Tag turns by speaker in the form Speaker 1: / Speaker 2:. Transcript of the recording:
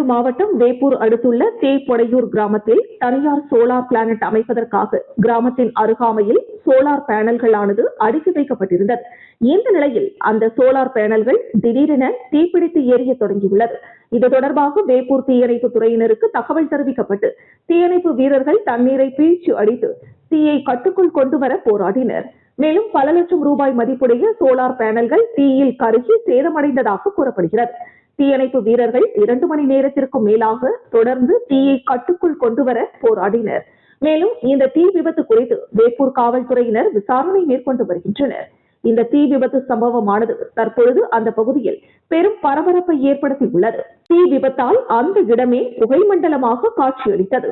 Speaker 1: கடலூர் மாவட்டம் வேப்பூர் அடுத்துள்ள தேப்பொடையூர் கிராமத்தில் தனியார் சோலார் பிளானட் அமைப்பதற்காக கிராமத்தின் அருகாமையில் சோலார் பேனல்களானது அடுக்கி வைக்கப்பட்டிருந்தது. இந்த நிலையில் அந்த சோலார் பேனல்கள் திடீரென தீப்பிடித்து எரிய தொடங்கியுள்ளது. இது தொடர்பாக வேப்பூர் தீயணைப்பு துறையினருக்கு தகவல் தெரிவிக்கப்பட்டு தீயணைப்பு வீரர்கள் தண்ணீரை பீழ்ச்சி அடித்து தீயை கட்டுக்குள் கொண்டுவர போராடினர். மேலும் பல லட்சம் ரூபாய் மதிப்புடைய சோலார் பேனல்கள் தீயில் கருகி சேதமடைந்ததாக கூறப்படுகிறது. தீயணைப்பு வீரர்கள் 2 மணி நேரத்திற்கும் மேலாக தொடர்ந்து தீயை கட்டுக்குள் கொண்டுவர போராடினர். மேலும் இந்த தீ விபத்து குறித்து வேப்பூர் காவல்துறையினர் விசாரணை மேற்கொண்டு வருகின்றனர். இந்த தீ விபத்து சம்பவமானது தற்பொழுது அந்த பகுதியில் பெரும் பரபரப்பை ஏற்படுத்தியுள்ளது. தீ விபத்தால் அந்த இடமே புகை மண்டலமாக காட்சியளித்தது.